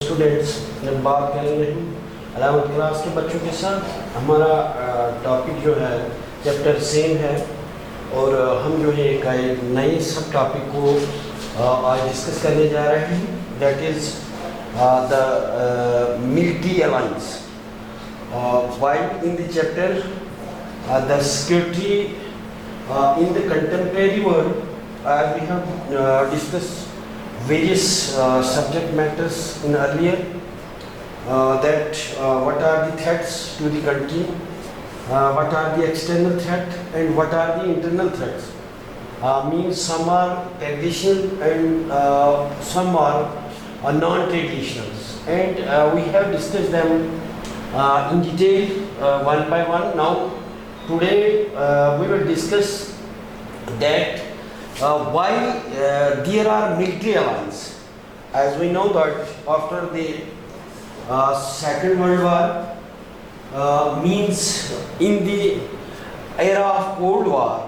Students, जब बात करेंगे हम 11th क्लास के बच्चों के साथ, हमारा टॉपिक जो है चैप्टर सेम है और हम जो है एक नए सब टॉपिक को आज डिस्कस करने जा रहे हैं, that is the military alliance. while in the chapter the security in the contemporary world, we have discussed various subject matters in earlier, that what are the threats to the country, what are the external threat and what are the internal threats. Means some are traditional and some are non-traditionals, and we have discussed them in detail one by one. Now today we will discuss that why there are military alliances. As we know that after the Second World War, means in the era of Cold War,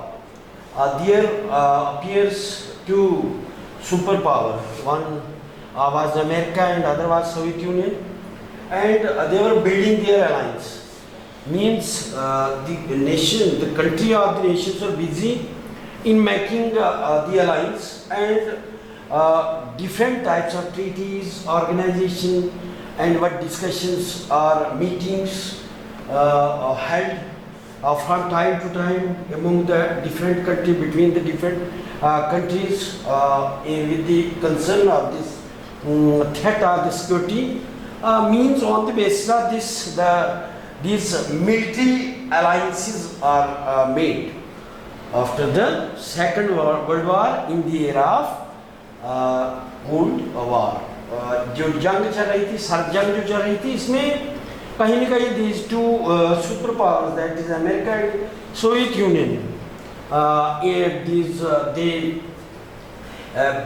there appears two superpower. One was America and other was Soviet Union, and they were building their alliance. Means the nation, the country or the nations were busy in making the alliance, and different types of treaties, organization, and what discussions or meetings held from time to time among the different country, between the different countries, with the concern of this threat or the security. Means on the basis of this, these military alliances are made after the Second World War, in the era of Cold War. जो जंग चल रही थी, सर्द जंग जो चल रही थी, इसमें कहीं न कहीं these two super powers, that is America and Soviet Union, they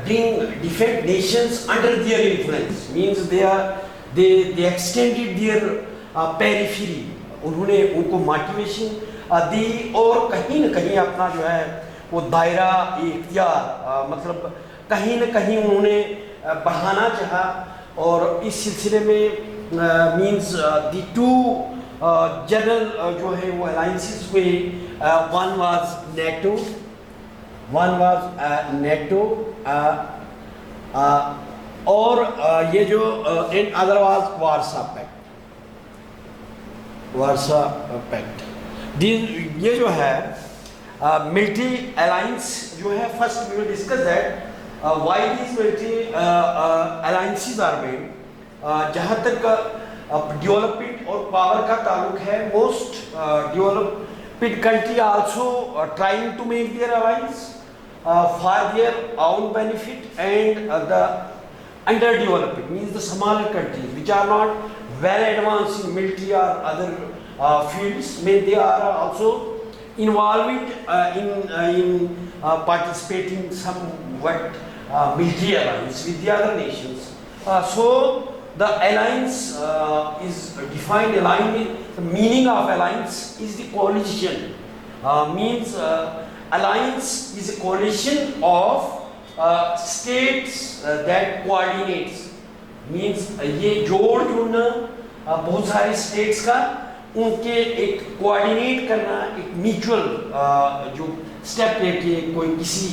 bring different nations under their influence. Means they extended their periphery. उन्होंने उनको मोटिवेशन दी और कहीं न कहीं अपना जो है वो दायरा इख्तियार मतलब कहीं न कहीं उन्होंने बढ़ाना चाहा, और इस सिलसिले में मींस दी टू जनरल जो है वो अलायंसेस हुए. वन वाज नेटो, और ये जो in other was Warsaw Pact. ये जो है मिलिट्री अलायंस जो है, first we will discuss that why these military alliances are made. जहाँ तक डेवलपमेंट और पावर का ताल्लुक है, most developed country also trying to make their alliance for their own benefit, and the underdeveloped means the smaller countries which are not well advanced in military or other fields, they are also involved in participating somewhat military alliance with the other nations. So the alliance is defined. The meaning of alliance is the coalition. Means alliance is a coalition of states that coordinates. Means ये जोड़ जुड़ना बहुत सारे states का, उनके एक coordinate करना, एक म्यूचुअल जो स्टेप लेके कोई किसी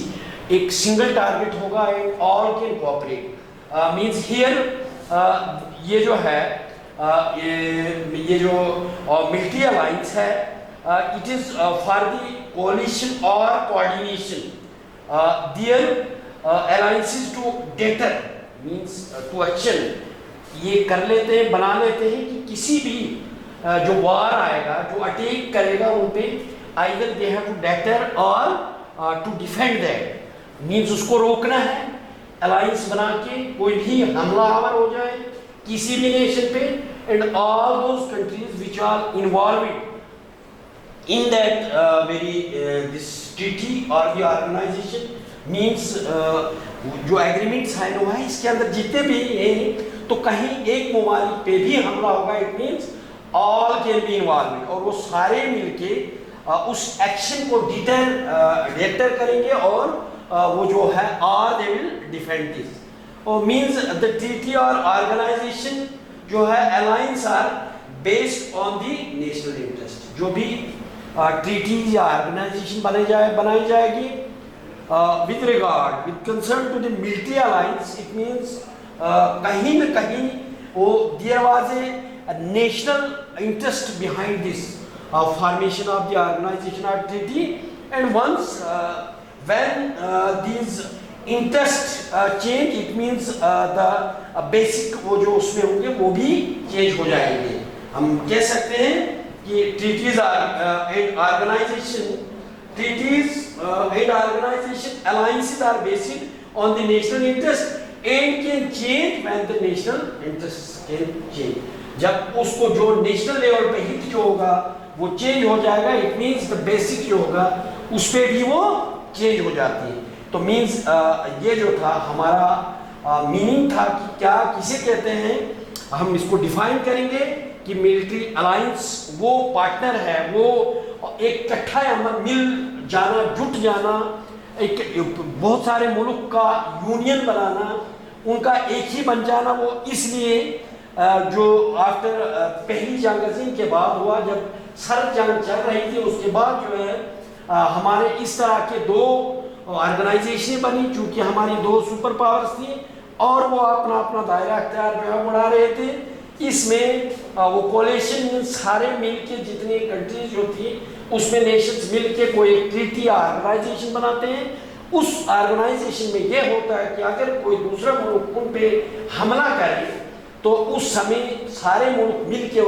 एक सिंगल टारगेट होगा and all can cooperate. Means here ये जो है ये जो मिलिट्री अलायंस है, it is for the coalition or coordination. Their alliances to deter means to action. ये कर लेते हैं, बना लेते हैं कि किसी भी जो वार आएगा, जो अटैक करेगा उन पे, either they have to deter or to defend that. Means उसको रोकना है. अलायंस बना के कोई भी हमलावर हो जाए किसी भी नेशन पे, and all those countries which are involved in that this treaty or the organization, means जो एग्रीमेंट साइन हुआ है इसके अंदर जितने भी हैं, तो कहीं एक ममालिक पे भी हमला होगा, it means all can be involvement, और वो सारे मिलके उस एक्शन को डिटर करेंगे और वो जो है are they will defend this. और मीन्स द ट्रीटी और ऑर्गेनाइजेशन जो है alliance are based on the national interest. जो भी ट्रीटीज या ऑर्गेनाइजेशन बनाई जाएगी with regard with concern to the military alliance, it means कहीं न कहीं वो there was a national interest behind this formation of the organization or treaty, and once when these interest change, it means the basic वो जो उसमें होंगे वो भी change हो जाएंगे। हम कह सकते हैं कि treaties and organization treaties and organization alliances are based on the national interest and can change when the national interests can change। जब उसको जो नेशनल लेवल पे हित जो होगा वो चेंज हो जाएगा, इट मीन्स द बेसिक जो होगा उस पे भी वो चेंज हो जाती है। तो मीन्स ये जो था हमारा मीनिंग था कि क्या किसे कहते हैं, हम इसको डिफाइन करेंगे कि मिलिट्री अलायंस वो पार्टनर है, वो एक इकट्ठा मिल जाना, जुट जाना, एक बहुत सारे मुल्क का यूनियन बनाना, उनका एक ही बन जाना। वो इसलिए जो आफ्टर पहली जंग अज़ीम के बाद हुआ, जब सर्द जंग चल रही थी, उसके बाद जो है हमारे इस तरह के दो ऑर्गेनाइजेशन बनी, चूँकि हमारी दो सुपर पावर्स थी और वो अपना अपना दायरा अख्तियार जो है बढ़ा रहे थे। इसमें वो कोलेशन सारे मिल के जितने कंट्रीज जो थी उसमें नेशंस मिल के कोई ट्रीटी ऑर्गेनाइजेशन बनाते हैं। उस ऑर्गेनाइजेशन में ये होता है कि अगर कोई दूसरा मुल्क उन पे हमला करे तो उस समय सारे मुल्क मिल के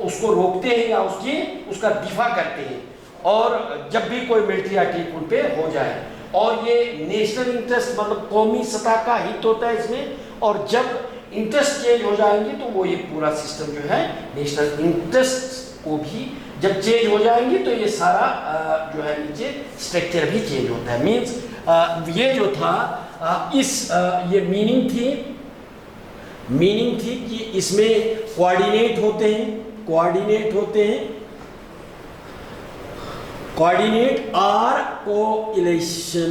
उसको रोकते हैं या उसका दिफा करते हैं, और जब भी कोई मिलिट्री अटैक उन पे हो जाए। और ये नेशनल इंटरेस्ट मतलब कौमी सतह का हित होता है इसमें, और जब इंटरेस्ट चेंज हो जाएंगे तो वो ये पूरा सिस्टम जो है नेशनल इंटरेस्ट को भी जब चेंज हो जाएंगे तो ये सारा जो है नीचे स्ट्रक्चर भी चेंज होता है। मीन्स ये जो था ये मीनिंग थी कि इसमें कोऑर्डिनेट होते हैं और कोइलेशन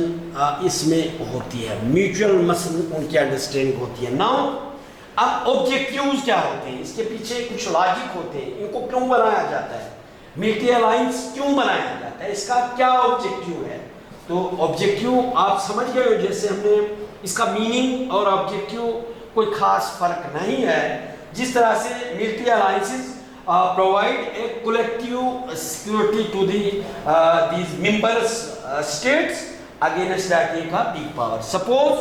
इसमें होती है, म्यूचुअल मसल उनकी अंडरस्टैंडिंग होती है। नाउ अब ऑब्जेक्टिव्स क्या होते हैं, इसके पीछे कुछ लॉजिक होते हैं, इनको क्यों बनाया जाता है, मिलिट्री अलायंस क्यों बनाया जाता है, इसका क्या ऑब्जेक्टिव है। तो ऑब्जेक्टिव आप समझ गए हो, जैसे हमने इसका मीनिंग और ऑब्जेक्टिव कोई खास फर्क नहीं है। जिस तरह से military alliances provide a collective security to these members states against the attack of big power. Suppose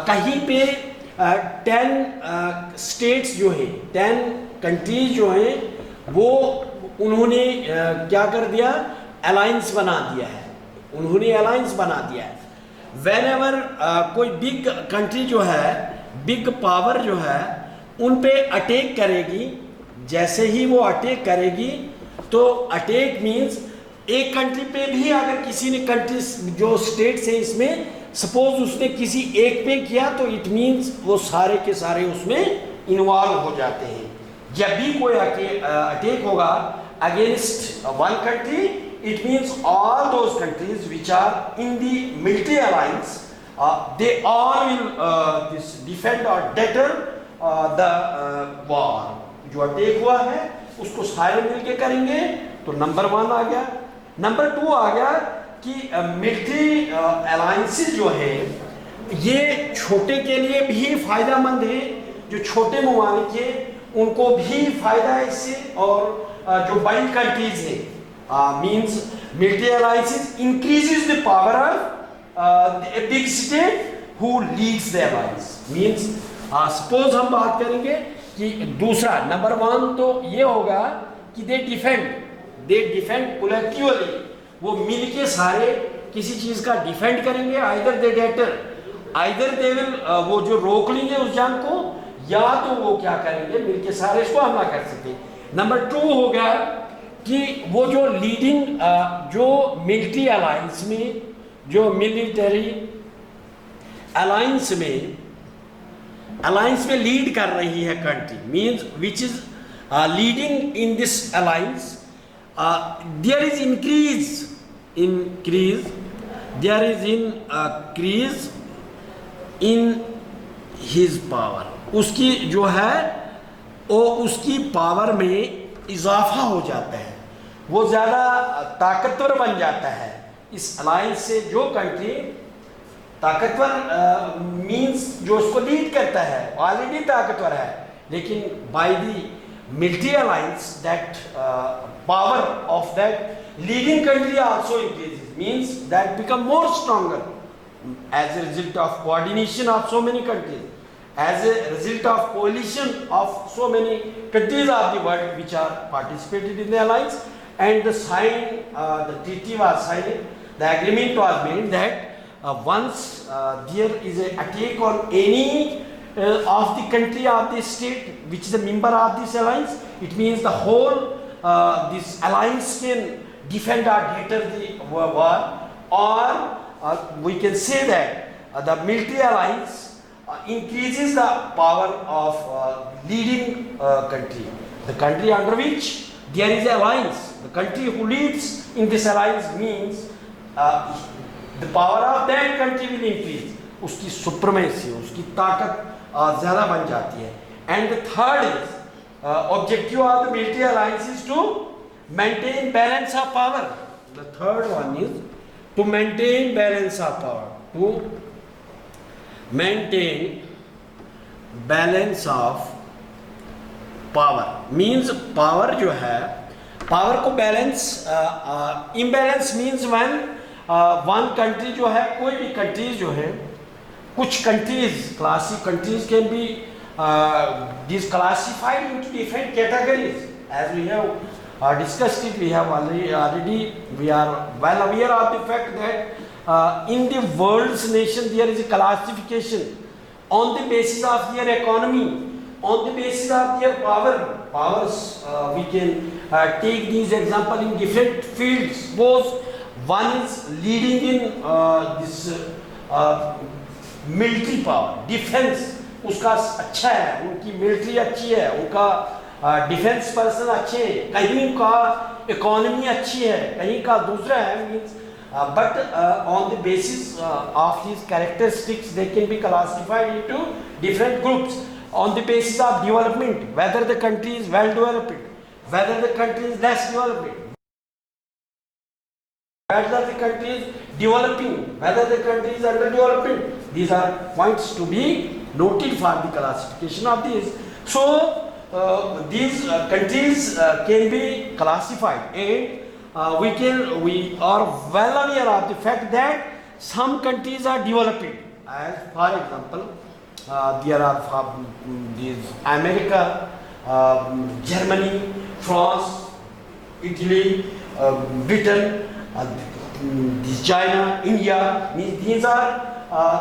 कहीं पे 10 स्टेट्स जो है, 10 कंट्रीज जो हैं, वो उन्होंने क्या कर दिया, अलायंस बना दिया है। वेन एवर कोई बिग कंट्री जो है, बिग पावर जो है, उन पे अटैक करेगी, जैसे ही वो अटैक करेगी तो अटैक मीन्स एक कंट्री पे भी अगर किसी ने कंट्री जो स्टेट्स है इसमें सपोज उसने किसी एक पे किया तो इट मीन्स वो सारे के सारे उसमें इन्वॉल्व हो जाते हैं। जब भी कोई अटैक होगा against one country, it means all those countries which are in the military alliance they all will defend or deter the war। जो अटैक हुआ है उसको सारे मिलके करेंगे। तो नंबर 1 आ गया। नंबर 2 आ गया कि मिलिट्री अलायंसेस जो है ये छोटे के लिए भी फायदेमंद है, जो छोटे ममालिक है उनको भी फायदा है इससे, और जो बड़ी कंट्रीज है means military alliances increases the power of a big state who leads the alliance। means suppose हम बात करेंगे कि दूसरा नंबर 1 तो ये होगा कि दे डिफेंड कोलेक्टिवली, वो मिलके सारे किसी चीज का डिफेंड करेंगे। आइदर दे विल वो जो रोक लेंगे उस जंग को, या तो वो क्या करेंगे मिलके सारे इसको हमला कर सकते। नंबर 2 हो गया कि वो जो लीडिंग जो मिलिट्री अलायंस में, जो मिलिट्री अलायंस में लीड कर रही है country, means which is leading in this alliance, there is increase in his power, उसकी जो है वो उसकी पावर में इजाफा हो जाता है, वो ज़्यादा ताकतवर बन जाता है। इस अलायंस से जो कंट्री ताकतवर मींस जो उसको लीड करता है ऑलरेडी ताकतवर है, लेकिन by the military alliance that power of that leading country also increases, means that become more stronger as a result of coordination of so many countries, as a result of coalition of so many countries of the world which are participated in the alliance, and the treaty was signed, the agreement was made that once there is an attack on any of the country of the state which is a member of this alliance, it means the whole this alliance can defend or deter the war, or we can say that the military alliance increases the power of leading country. The country under which there is alliance, the country who leads in this alliance means the power of that country will increase. उसकी supremacy, उसकी ताकत ज़्यादा बन जाती है. And the third is objective of the military alliance is to maintain balance of power. The third one is to maintain balance of power, to maintain balance of power means power जो है power को balance imbalance means when one country जो है, कोई भी countries जो है, कुछ countries classic countries can be classified into different categories as we have discussed it. We have already we are well aware of the fact that in the world's nation there is a classification on the basis of their economy, on the basis of their powers. We can take these example in different fields. Suppose one is leading in this military power, defense उसका अच्छा है, उनकी military अच्छी है, उनका defence person अच्छे हैं, कहीं का इकोनॉमी अच्छी है, कहीं का दूसरा है, means but on the basis of this characteristics they can be classified into different groups on the basis of development, whether the country is well developed, whether the country is less developed, whether the country is developing, whether the country is underdeveloping. These are points to be noted for the classification of these. So these countries can be classified, and we are well aware of the fact that some countries are developing. As for example, there are these America, Germany, France, Italy, Britain, this China, India. These are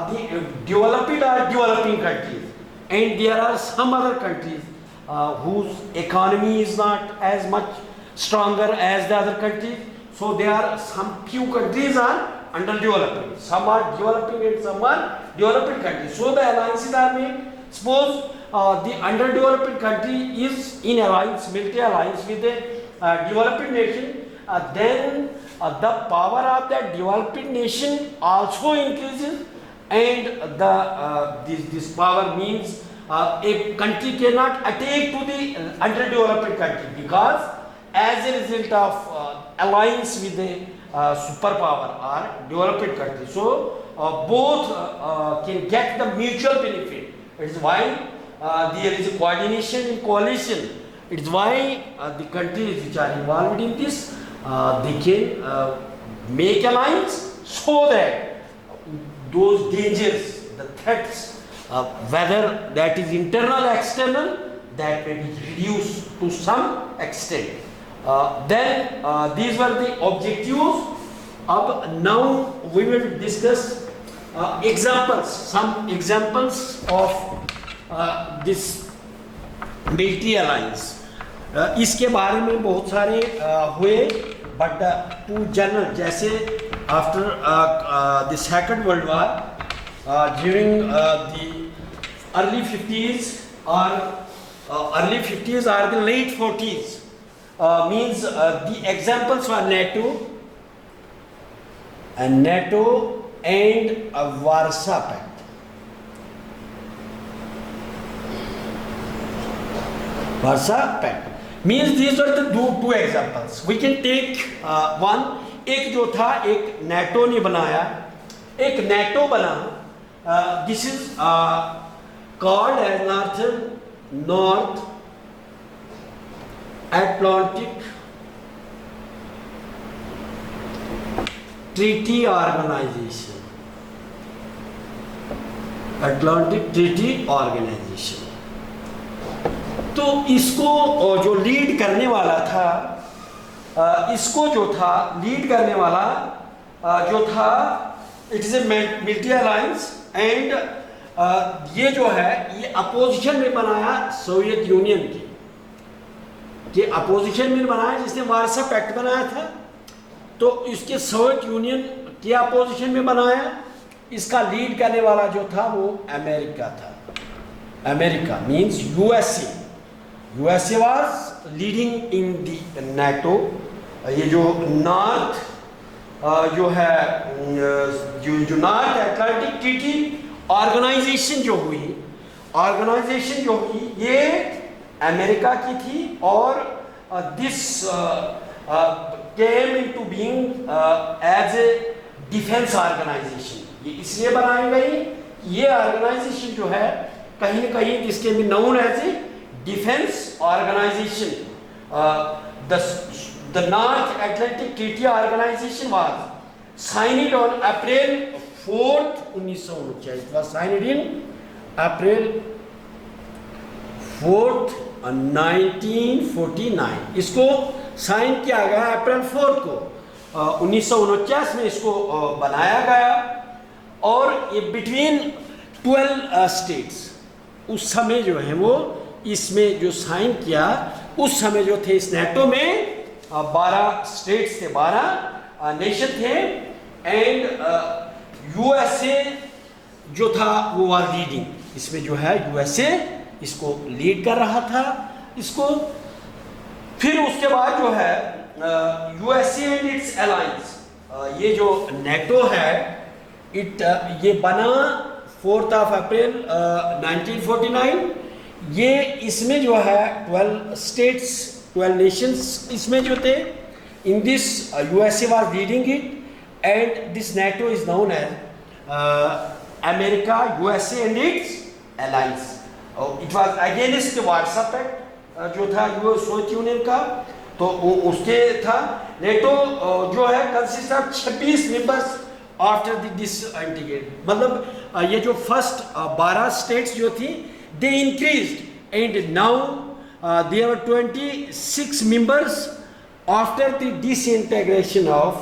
the developed or developing countries, and there are some other countries whose economy is not as much stronger as the other countries. So there are some few countries are underdeveloping, some are developing and some are developing countries. So the alliances are made. Suppose the underdeveloped country is in alliance, military alliance with a developing nation, then the power of that developing nation also increases, and this power means a country cannot attack to the underdeveloped country, because as a result of alliance with the superpower or developed country. So both can get the mutual benefit. It is why there is a coordination and coalition. It is why the countries which are involved in this, they can make alliance so that those dangers, the threats, whether that is internal or external, that may be reduced to some extent. Then these were the objectives. Now we will discuss examples, some examples of this military alliance. इसके बारे में बहुत सारे हुए, but to general, जैसे after the Second World War, during the early 50s or the late 40s, means the examples were NATO and Warsaw Pact. Warsaw Pact means these are the two examples we can take one. एक जो था एक NATO ने बनाया, एक NATO बना, this is called as North Atlantic Treaty Organisation, Atlantic Treaty Organisation. तो इसको जो लीड करने वाला था, इसको जो था लीड करने वाला जो था, it is a military alliance and ये जो है ये अपोजिशन में बनाया सोवियत यूनियन के अपोजिशन में बनाया, जिसने वार्सा पैक्ट बनाया था। तो इसके सोवियत यूनियन के अपोजिशन में बनाया। इसका लीड करने वाला जो था वो अमेरिका था। America means USA, USA was leading in the NATO. ये जो नॉर्थ जो है जो नॉर्थ अटलांटिक ट्रीटी ऑर्गेनाइजेशन जो हुई, ये अमेरिका की थी और this came into being as a defence organisation. ये इसलिए बनाई गई, ये ऑर्गेनाइजेशन जो है कहीं ना कहीं इसके भी known as a defence organisation. The North Atlantic Treaty Organisation was signed on April 4th 1949, it was signed in April 4th 1949। इसको साइन किया गया अप्रैल 4 को 1949 में इसको बनाया गया। और ये बिटवीन 12 स्टेट्स, उस समय जो है वो इसमें जो साइन किया, उस समय जो थे इस नेटो में 12 स्टेट्स थे, 12 नेशन थे। एंड यूएसए जो था वो वाज लीडिंग, इसमें जो है यूएसए इसको लीड कर रहा था इसको। फिर उसके बाद जो है यूएसए एंड इट्स अलायंस, ये जो नेटो है ये बना 4th of April 1949। ये इसमें जो है 12 स्टेट्स, 12 नेशंस इसमें जो थे। In this USA was leading it and this NATO is known as America, USA and its alliance. It was against Warsaw Pact जो था सोवियत यूनियन का, तो उसके था। नेटो जो है consist of 26 members after the disintegrate, मतलब ये जो फर्स्ट 12 स्टेट्स जो थी they increased and now there are 26 members after the disintegration of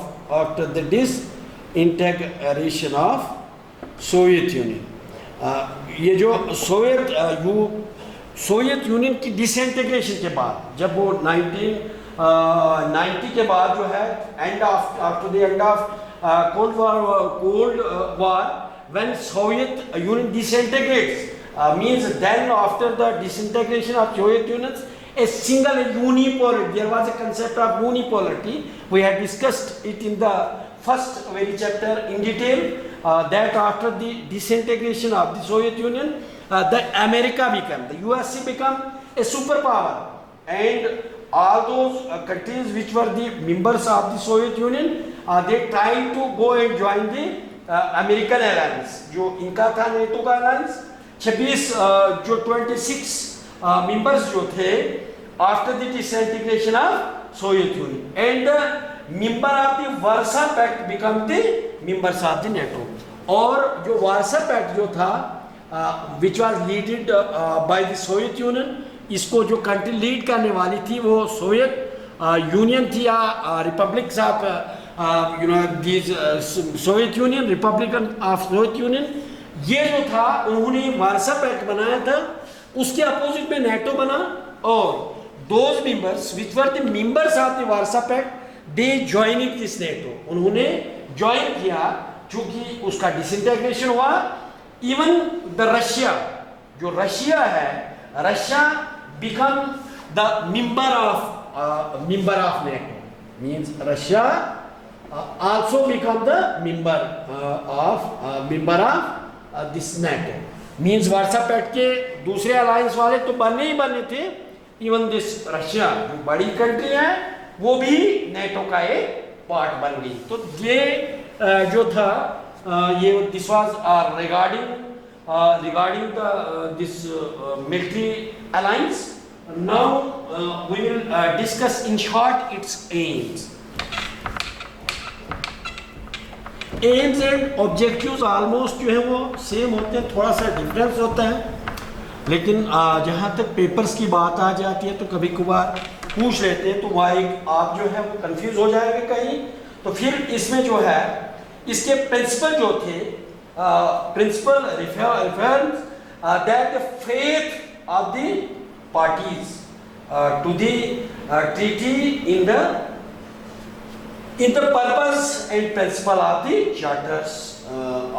Soviet Union. ये जो सोवियत यूनियन की डिसइंटीग्रेशन के बाद, जब वो 1990 के बाद जो है after the end of Cold War, when Soviet Union disintegrates, means then after the disintegration of Soviet Union, a single unipolarity, there was a concept of unipolarity. We had discussed it in the first very chapter in detail, that after the disintegration of the Soviet Union, the USA became a superpower, and all those countries which were the members of the Soviet Union, they tried to go and join the American alliance, जो इनका था NATO का alliance। 26 members जो थे after the disintegration of Soviet Union, and member of the Warsaw Pact become the members of the NATO। और जो Warsaw Pact जो था which was led by the Soviet Union, इसको जो कंट्री लीड करने वाली थी वो सोवियत यूनियन थी, या republics of Soviet union, Republican of Soviet Union. ये जो था उन्होंने वार्सा पैक्ट बनाया था, उसके अपोजिट में नेटो बना। और those members which were the members of the Warsaw Pact they join it this NATO, उन्होंने ज्वाइन किया। चूंकि उसका डिसइंटीग्रेशन हुआ, इवन द रशिया, जो रशिया है, Russia become the member of NATO, means Russia also become the member of this NATO, means Warsaw Pact के दूसरे alliance वाले तो बनने ही बनने थे, इवन दिस रशिया जो बड़ी कंट्री है वो भी नेटो का एक पार्ट बन गई। तो ये जो था ये this was regarding this military alliance. Now we will discuss in short its aims. Aims and objectives almost जो है वो सेम होते हैं, थोड़ा सा डिफरेंस होता है, लेकिन जहाँ तक पेपर्स की बात आ जाती है तो कभी कभार पूछ लेते हैं तो वहाँ एक आप जो है वो कंफ्यूज हो जाएंगे कहीं। तो फिर इसमें जो है इसके प्रिंसिपल जो थे, principle refers that the faith of the parties to the treaty in the purpose and principle of the charters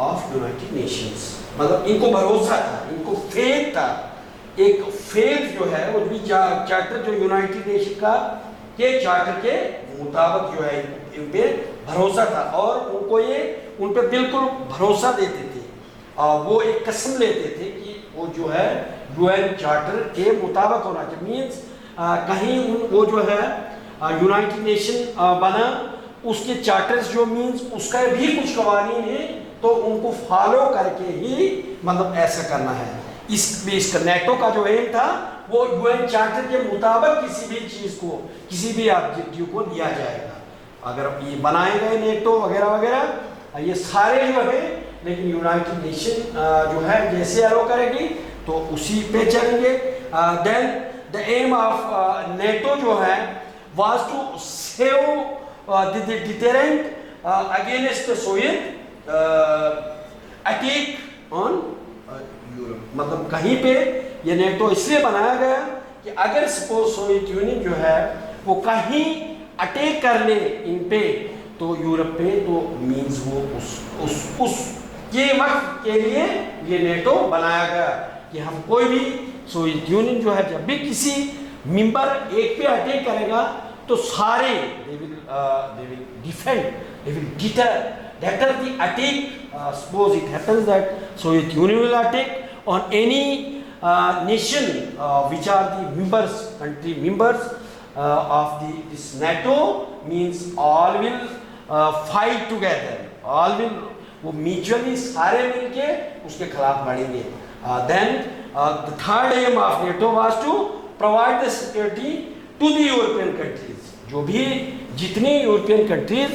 of United Nations। मतलब इनको भरोसा था, इनको फेथ था, एक फेथ जो है वो भी चार्टर जो यूनाइटेड नेशन का के चार्टर के मुताबिक जो है इन पे भरोसा था और उनको ये उन पे बिल्कुल भरोसा देते थे। वो एक कसम लेते थे कि वो जो है यूएन चार्टर के मुताबिक होना चाहिए। मीन्स कहीं वो जो है यूनाइटेड नेशन बना, उसके चार्टर्स जो मीन्स उसका भी कुछ कवानीन है तो उनको फॉलो करके ही मतलब ऐसा करना है। इसका नेटो का जो एम था वो यूएन चार्टर के मुताबिक किसी भी चीज को, किसी भी ऑब्जेक्टिव को दिया जाएगा। अगर ये बनाए गए नेटो वगैरह वगैरह ये सारे जो है, लेकिन यूनाइटेड नेशन जो है जैसे अलो करेगी तो उसी पे चलेंगे। Then the aim of NATO जो है was to save the deterrent against the Soviet attack on Europe। मतलब कहीं पे ये नेटो इसलिए बनाया गया कि अगर सपोज सोवियत यूनियन जो है वो कहीं अटैक कर ले इन पे तो यूरोप पे, तो मींस वो उस के वक्त के लिए ये नेटो बनाया गया कि हम कोई भी सोवियत यूनियन जो है जब भी किसी मेंबर एक पे अटैक करेगा तो सारे they will defend, they will deter the attack। Suppose it happens that Soviet Union will attack on any nation which are the members, country members of this NATO, means all will fight together, all will वो mutually सारे मिलके उसके खिलाफ लड़ेंगे। Then the third aim of NATO was to provide the security to the European countries। जो भी जितनी European countries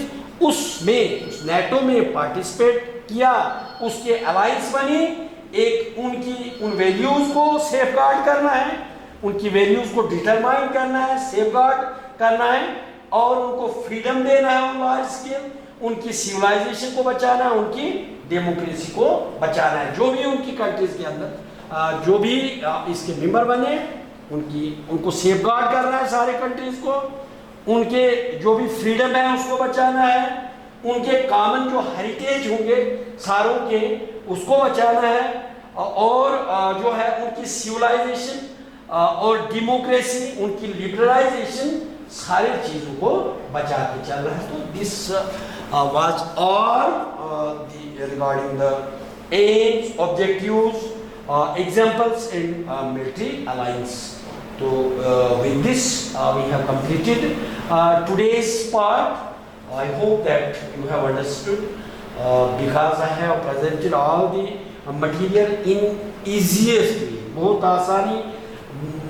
उसमें उस नेटो में पार्टिसिपेट किया, उसके अलायंस बनी, एक उन वैल्यूज को सेफगार्ड करना है, उनकी वैल्यूज को डिटरमाइन करना है, सेफगार्ड करना है और उनको फ्रीडम देना है ऑन लार्ज स्केल, उनकी सिविलाइजेशन को बचाना है, उनकी डेमोक्रेसी को बचाना है। जो भी उनकी कंट्रीज के अंदर जो भी इसके मेंबर बने उनको सेफगार्ड करना है सारे कंट्रीज को, उनके जो भी फ्रीडम है उसको बचाना है, उनके कॉमन जो हेरिटेज होंगे सारों के उसको बचाना है और जो है उनकी सिविलाइजेशन और डेमोक्रेसी, उनकी लिबरलाइजेशन, सारी चीज़ों को बचा के चल रहा है। तो this was all regarding the AIIMS, objectives, examples in military alliance। So with this we have completed today's part। I hope that you have understood because I have presented all the material in easiest way। बहुत आसानी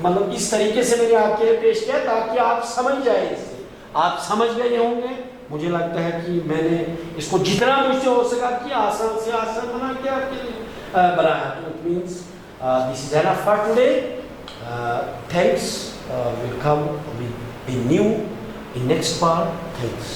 मतलब इस तरीके से मैंने आपके लिए पेश किया ताकि आप समझ जाए, इससे आप समझ गए होंगे। मुझे लगता है कि मैंने इसको जितना मुझसे हो सका कि आसान से आसान बना के आपके लिए बनाया। तो it means this is enough for today। Thanks। We'll come with a new in next part। Thanks।